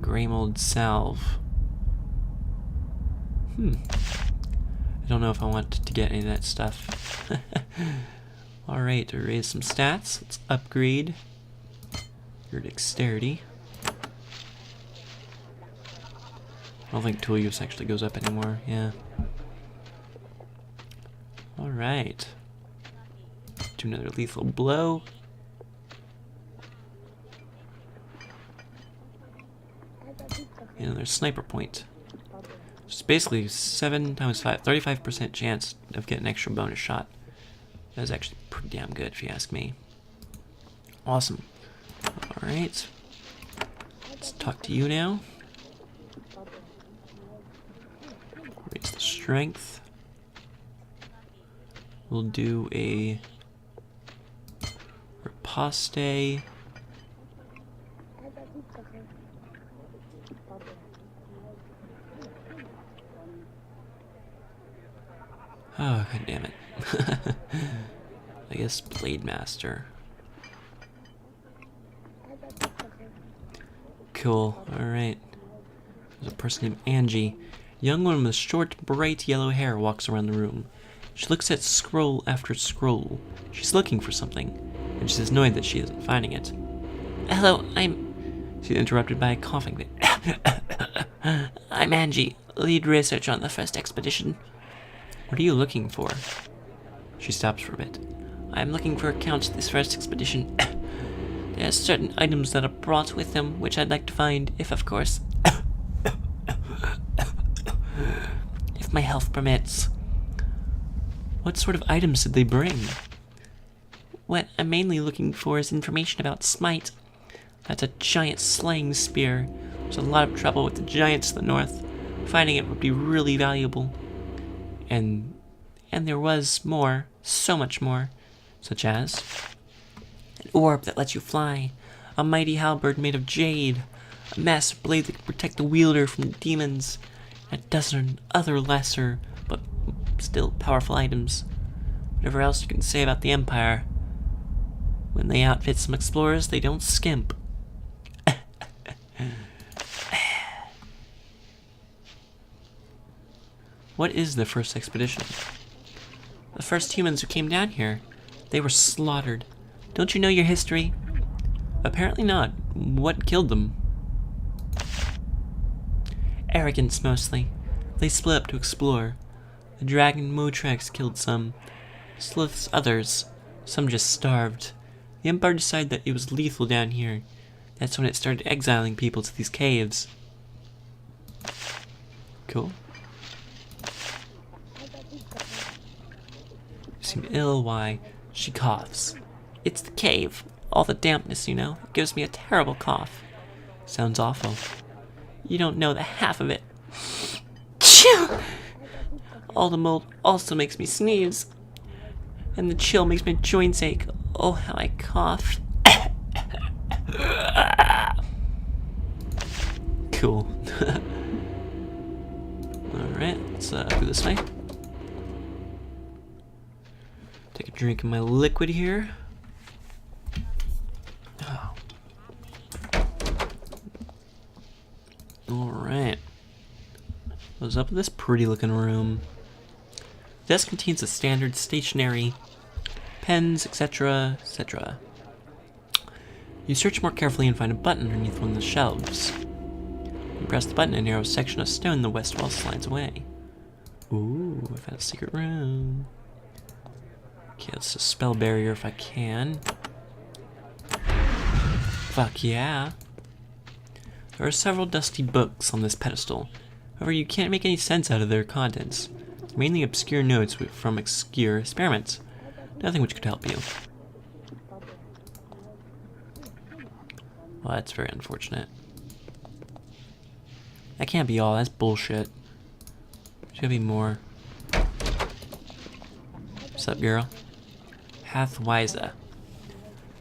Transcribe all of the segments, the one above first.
Grey mold salve. I don't know if I want to get any of that stuff. Alright, to raise some stats, let's upgrade your dexterity. I don't think tool use actually goes up anymore, yeah. Alright. Do another lethal blow. And another sniper point. It's basically 7 times 5, 35% chance of getting an extra bonus shot. That is actually pretty damn good if you ask me. Awesome. Alright. Let's talk to you now. Raise the strength. We'll do a riposte. Oh, god damn it. I guess Blade Master. Cool, alright. There's a person named Angie. A young woman with short, bright yellow hair walks around the room. She looks at scroll after scroll. She's looking for something, and she's annoyed that she isn't finding it. Hello, She's interrupted by a coughing fit. I'm Angie, lead researcher on the first expedition. What are you looking for? She stops for a bit. I'm looking for accounts of this first expedition. There are certain items that are brought with them, which I'd like to find, if of course, if my health permits. What sort of items did they bring? What I'm mainly looking for is information about Smite. That's a giant slaying spear. There's a lot of trouble with the giants to the north. Finding it would be really valuable. And there was more, so much more, such as an orb that lets you fly, a mighty halberd made of jade, a massive blade that can protect the wielder from demons, and a dozen other lesser, but still powerful items. Whatever else you can say about the Empire, when they outfit some explorers, they don't skimp. What is the first expedition? The first humans who came down here, they were slaughtered. Don't you know your history? Apparently not. What killed them? Arrogance, mostly. They split up to explore. The dragon Motrex killed some. Sliths others. Some just starved. The Empire decided that it was lethal down here. That's when it started exiling people to these caves. Cool. Seem ill, why? She coughs. It's the cave. All the dampness, you know. It gives me a terrible cough. Sounds awful. You don't know the half of it. Chill! All the mold also makes me sneeze. And the chill makes my joints ache. Oh, how I cough. Cool. Alright, let's go this way. Take a drink of my liquid here. Oh. Alright. What's up with this pretty looking room? The desk contains a standard stationery, pens, etc., etc. You search more carefully and find a button underneath one of the shelves. You press the button, a narrow section of stone in the west wall slides away. Ooh, I found a secret room. Okay, let's dispel barrier if I can. Fuck yeah. There are several dusty books on this pedestal. However, you can't make any sense out of their contents. They're mainly obscure notes from obscure experiments. Nothing which could help you. Well, that's very unfortunate. That can't be all, that's bullshit. There's gotta be more. What's up, girl? Hathwiza.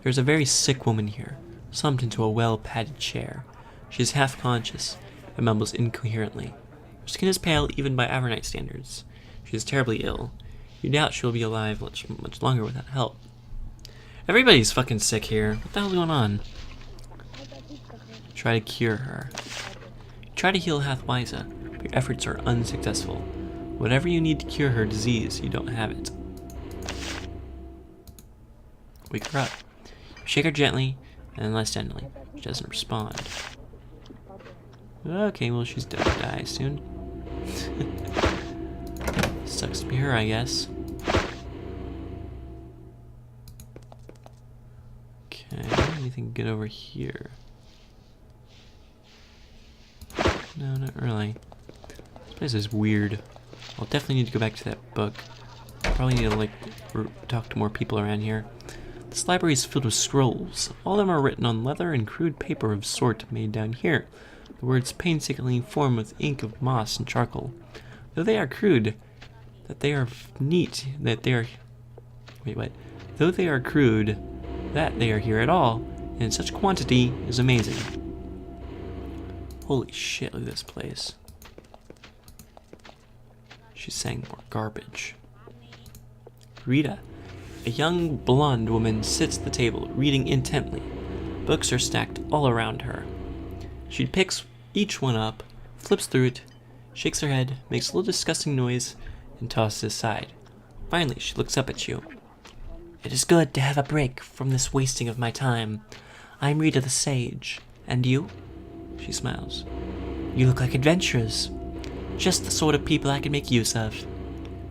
There's a very sick woman here, slumped into a well-padded chair. She is half-conscious and mumbles incoherently. Her skin is pale even by Avernite standards. She is terribly ill. You doubt she will be alive much longer without help. Everybody's fucking sick here. What the hell's going on? Try to cure her. try to heal Hathwyza, but your efforts are unsuccessful. Whatever you need to cure her disease, you don't have it. Wake her up. Shake her gently, and less gently. She doesn't respond. Okay, well, she's gonna die soon. Sucks to be her, I guess. Okay, anything good over here? No, not really. This place is weird. I'll definitely need to go back to that book. Probably need to, like, talk to more people around here. This library is filled with scrolls. All of them are written on leather and crude paper of sort made down here. The words painstakingly formed with ink of moss and charcoal. Though they are crude, that they are neat, that they are... Wait, what? Though they are crude, that they are here at all, and in such quantity, is amazing. Holy shit, look at this place. She's saying more garbage. Rita, a young blonde woman, sits at the table, reading intently. Books are stacked all around her. She picks each one up, flips through it, shakes her head, makes a little disgusting noise, and tosses it aside. Finally, she looks up at you. It is good to have a break from this wasting of my time. I'm Rita the Sage. And you? She smiles. You look like adventurers. Just the sort of people I could make use of.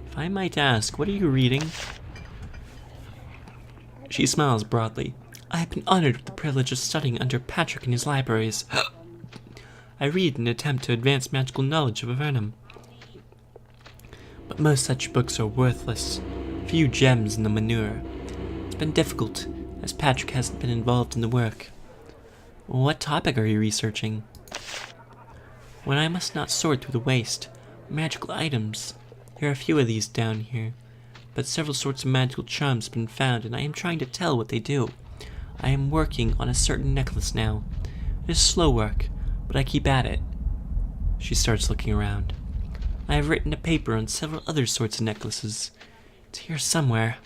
If I might ask, what are you reading? She smiles broadly. I have been honored with the privilege of studying under Patrick in his libraries. I read in an attempt to advance magical knowledge of Avernum. But most such books are worthless. Few gems in the manure. It's been difficult, as Patrick hasn't been involved in the work. What topic are you researching? When I must not sort through the waste, magical items. There are a few of these down here, but several sorts of magical charms have been found, and I am trying to tell what they do. I am working on a certain necklace now. It is slow work, but I keep at it. She starts looking around. I have written a paper on several other sorts of necklaces. It's here somewhere.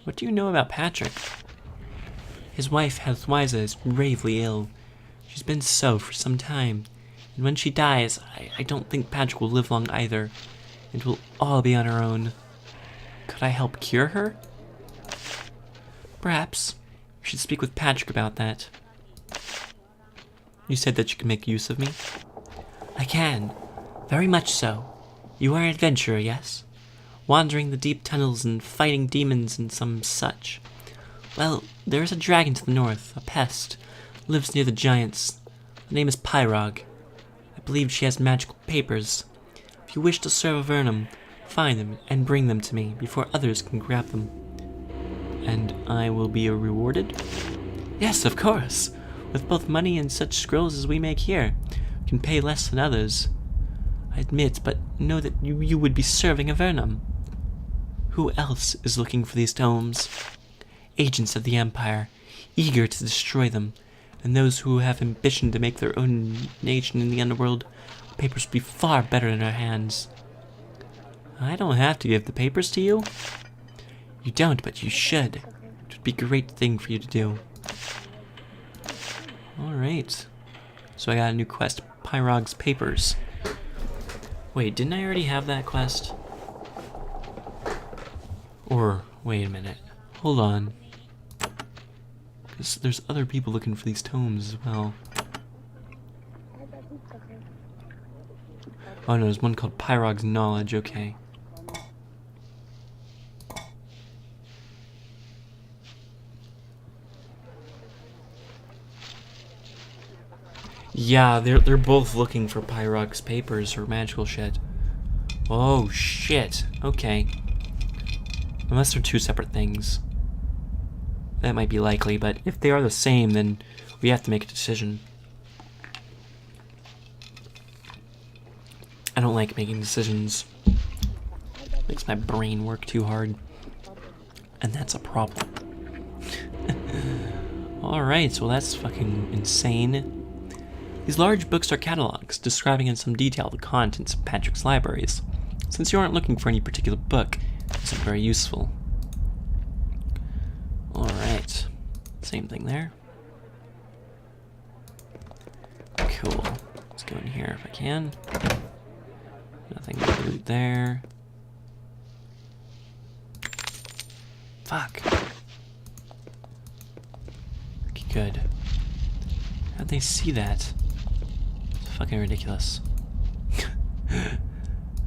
What do you know about Patrick? His wife, Hathwyza, is gravely ill. She's been so for some time, and when she dies, I don't think Patrick will live long either. It will all be on her own. Could I help cure her? Perhaps. You should speak with Patrick about that. You said that you can make use of me? I can. Very much so. You are an adventurer, yes? Wandering the deep tunnels and fighting demons and some such. Well, there is a dragon to the north, a pest. Lives near the giants. Her name is Pyrog. I believe she has magical papers. If you wish to serve Avernum, find them and bring them to me before others can grab them. And I will be rewarded? Yes, of course. With both money and such scrolls as we make here, we can pay less than others. I admit, but know that you would be serving Avernum. Who else is looking for these tomes? Agents of the Empire, eager to destroy them, and those who have ambition to make their own nation in the underworld. The papers would be far better in our hands. I don't have to give the papers to you. You don't, but you should. It would be a great thing for you to do. Alright. So I got a new quest, Pyrog's Papers. Wait, didn't I already have that quest? Or, wait a minute. Hold on. There's other people looking for these tomes as well. Oh no, there's one called Pyrog's Knowledge, okay. Yeah, they're both looking for Pyrog's papers or magical shit. Oh shit, okay. Unless they're two separate things. That might be likely, but if they are the same, then we have to make a decision. I don't like making decisions. Makes my brain work too hard. And that's a problem. Alright, well that's fucking insane. These large books are catalogs, describing in some detail the contents of Patrick's libraries. Since you aren't looking for any particular book, it isn't very useful. Alright. Same thing there. Cool. Let's go in here if I can. Nothing to loot there. Fuck. Okay, good. How'd they see that? It's fucking ridiculous.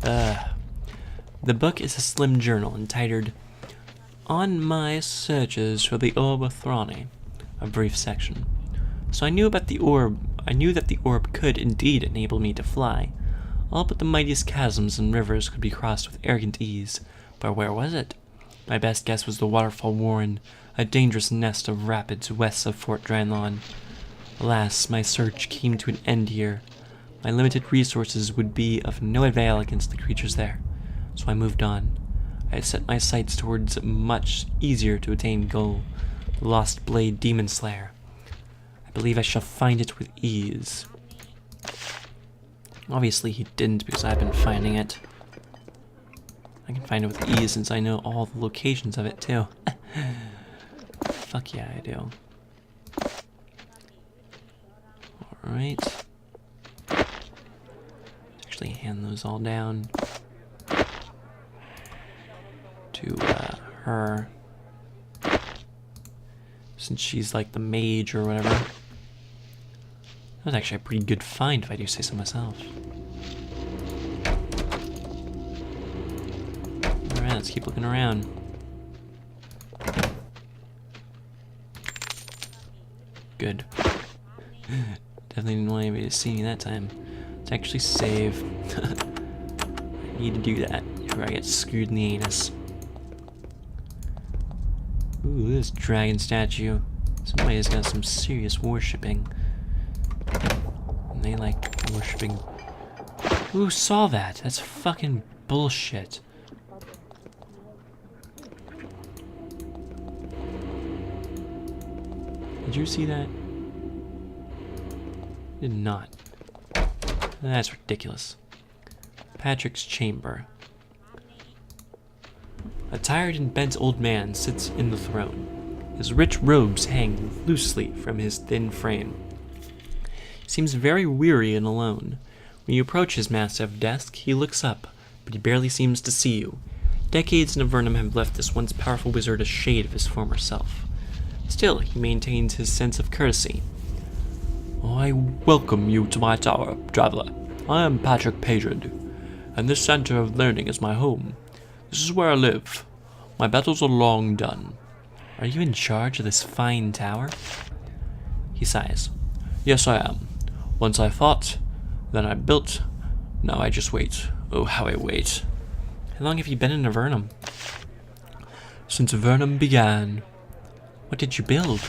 The book is a slim journal entitled On My Searches for the Orb of Thrani, a brief section. So I knew about the orb. I knew that the orb could indeed enable me to fly. All but the mightiest chasms and rivers could be crossed with arrogant ease. But where was it? My best guess was the Waterfall Warren, a dangerous nest of rapids west of Fort Draenlon. Alas, my search came to an end here. My limited resources would be of no avail against the creatures there, so I moved on. I set my sights towards a much easier to attain goal, the Lost Blade Demon Slayer. I believe I shall find it with ease. Obviously he didn't, because I've been finding it. I can find it with ease since I know all the locations of it too. Fuck yeah, I do. Alright. Actually hand those all down to her, since she's like the mage or whatever. That was actually a pretty good find if I do say so myself. Alright, let's keep looking around. Good. Definitely didn't want anybody to see me that time. Let's actually save. I need to do that before I get screwed in the anus. Ooh, this dragon statue. Somebody has got some serious worshipping. And they like worshipping. Who saw that? That's fucking bullshit. Did you see that? Did not. That's ridiculous. Patrick's chamber. A tired and bent old man sits in the throne. His rich robes hang loosely from his thin frame. He seems very weary and alone. When you approach his massive desk, he looks up, but he barely seems to see you. Decades in Avernum have left this once powerful wizard a shade of his former self. Still, he maintains his sense of courtesy. I welcome you to my tower, traveler. I am Patrick Pagered, and this center of learning is my home. This is where I live. My battles are long done. Are you in charge of this fine tower? He sighs. Yes, I am. Once I fought, then I built. Now I just wait. Oh, how I wait. How long have you been in Avernum? Since Avernum began. What did you build?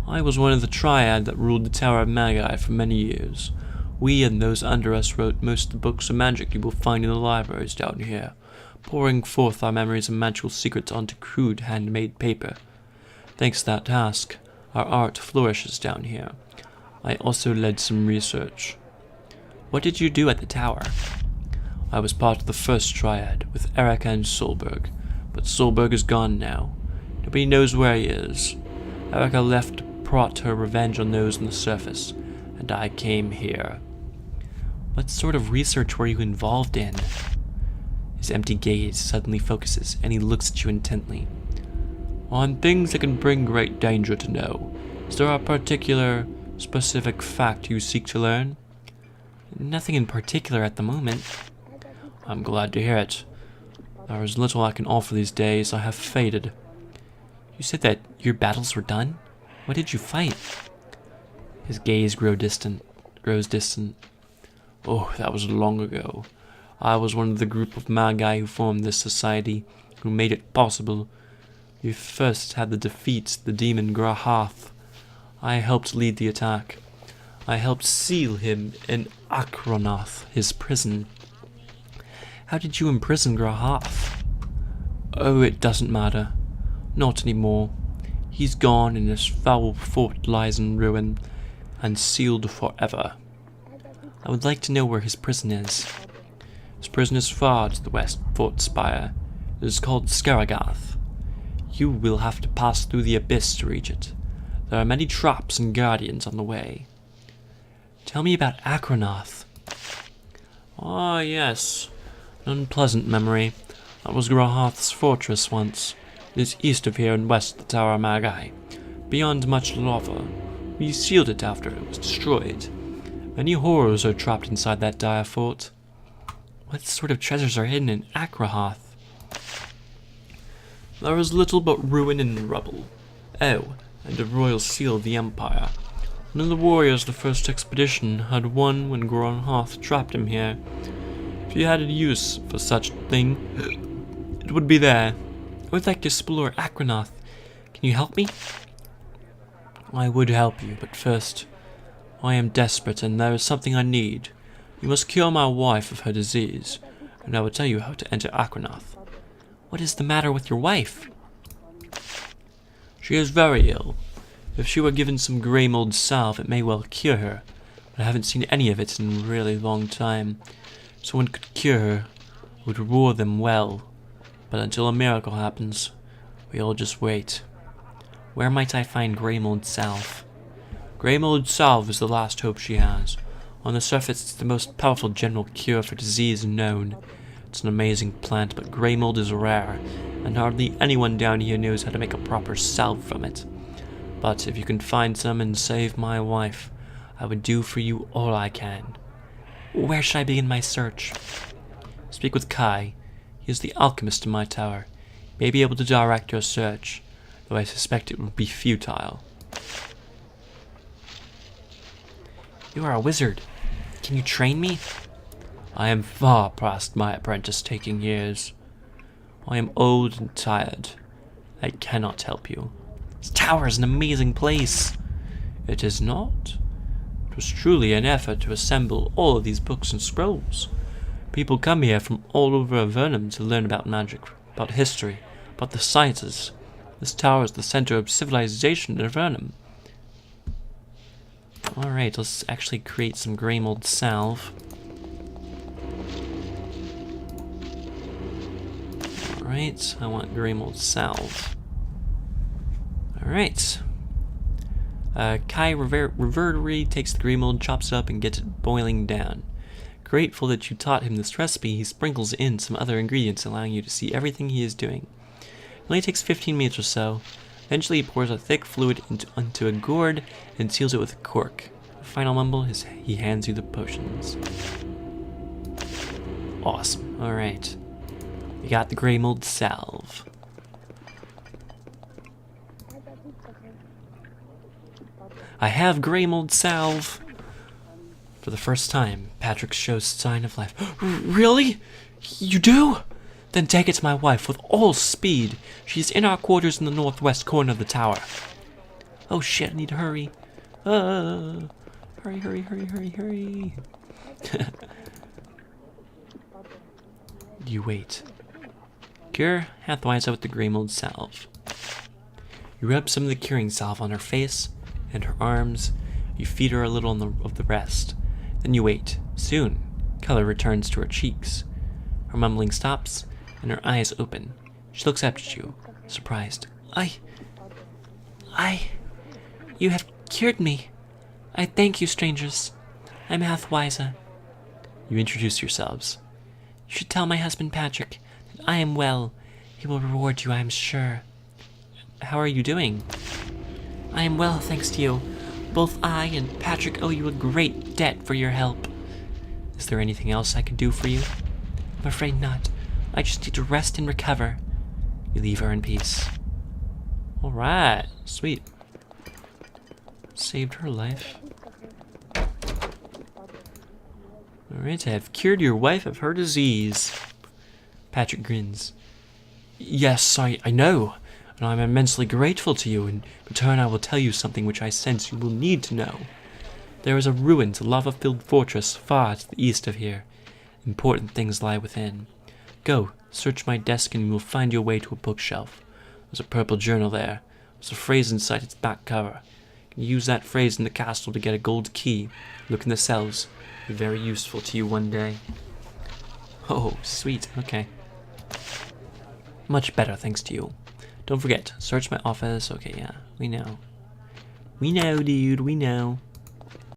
I was one of the triad that ruled the Tower of Magi for many years. We and those under us wrote most of the books of magic you will find in the libraries down here, pouring forth our memories and magical secrets onto crude handmade paper. Thanks to that task, our art flourishes down here. I also led some research. What did you do at the tower? I was part of the first triad with Erica and Solberg, but Solberg is gone now. Nobody knows where he is. Erica left to plot her revenge on those on the surface, and I came here. What sort of research were you involved in? His empty gaze suddenly focuses, and he looks at you intently. On things that can bring great danger to know. Is there a particular, specific fact you seek to learn? Nothing in particular at the moment. I'm glad to hear it. There is little I can offer these days. I have faded. You said that your battles were done? What did you fight? His gaze grows distant. Oh, that was long ago. I was one of the group of Magi who formed this society, who made it possible. We first had to defeat the demon Grahath. I helped lead the attack. I helped seal him in Akronath, his prison. How did you imprison Grahath? Oh, it doesn't matter. Not anymore. He's gone, and his foul fort lies in ruin, and sealed forever. I would like to know where his prison is. His prison is far to the west fort spire. It is called Skaragath. You will have to pass through the abyss to reach it. There are many traps and guardians on the way. Tell me about Akronoth. Ah, yes. An unpleasant memory. That was Grahath's fortress once. It is east of here and west of the Tower of Magi. Beyond much lava. We sealed it after it was destroyed. Many horrors are trapped inside that dire fort. What sort of treasures are hidden in Akrahath? There is little but ruin and rubble. Oh, and a royal seal of the Empire. One of the warriors of the first expedition had one when Grahath trapped him here. If you had a use for such a thing, it would be there. I would like to explore Akrahath. Can you help me? I would help you, but first, I am desperate and there is something I need. You must cure my wife of her disease, and I will tell you how to enter Akrahath. What is the matter with your wife? She is very ill. If she were given some grey mold salve, it may well cure her, but I haven't seen any of it in a really long time. If someone could cure her, I would reward them well, but until a miracle happens, we all just wait. Where might I find grey mold salve? Grey mold salve is the last hope she has. On the surface, it's the most powerful general cure for disease known. It's an amazing plant, but grey mold is rare, and hardly anyone down here knows how to make a proper salve from it. But if you can find some and save my wife, I would do for you all I can. Where should I begin my search? Speak with Kai. He is the alchemist in my tower. He may be able to direct your search, though I suspect it would be futile. You are a wizard. Can you train me? I am far past my apprentice-taking years. I am old and tired. I cannot help you. This tower is an amazing place. It is not. It was truly an effort to assemble all of these books and scrolls. People come here from all over Avernum to learn about magic, about history, about the sciences. This tower is the center of civilization in Avernum. Alright, let's actually create some grey mold salve. Alright, I want grey mold salve. Alright. Kai Reverdery takes the grey mold, chops it up, and gets it boiling down. Grateful that you taught him this recipe, he sprinkles in some other ingredients, allowing you to see everything he is doing. It only takes 15 minutes or so. Eventually, he pours a thick fluid into a gourd and seals it with a cork. The final mumble is he hands you the potions. Awesome. Alright. We got the grey mold salve. I have grey mold salve! For the first time, Patrick shows sign of life. Really? You do? Then take it to my wife with all speed. She's in our quarters in the northwest corner of the tower. Oh shit, I need to hurry. Hurry, hurry, hurry, hurry, hurry. You wait. Cure Hathwyza with the grey mold salve. You rub some of the curing salve on her face and her arms. You feed her a little of the rest. Then you wait. Soon, color returns to her cheeks. Her mumbling stops, and her eyes open. She looks up at you, surprised. You have cured me. I thank you, strangers. I'm Hathwyza. You introduce yourselves. You should tell my husband Patrick that I am well. He will reward you, I am sure. How are you doing? I am well, thanks to you. Both I and Patrick owe you a great debt for your help. Is there anything else I can do for you? I'm afraid not. I just need to rest and recover. You leave her in peace. Alright, sweet. Saved her life. Alright, I have cured your wife of her disease. Patrick grins. Yes, I know. And I'm immensely grateful to you. In return, I will tell you something which I sense you will need to know. There is a ruined, lava-filled fortress far to the east of here. Important things lie within. Go, search my desk and you will find your way to a bookshelf. There's a purple journal there. There's a phrase inside its back cover. You can use that phrase in the castle to get a gold key. Look in the cells. It'll be very useful to you one day. Oh, sweet. Okay. Much better, thanks to you. Don't forget, search my office. Okay, yeah, we know. We know, dude, we know.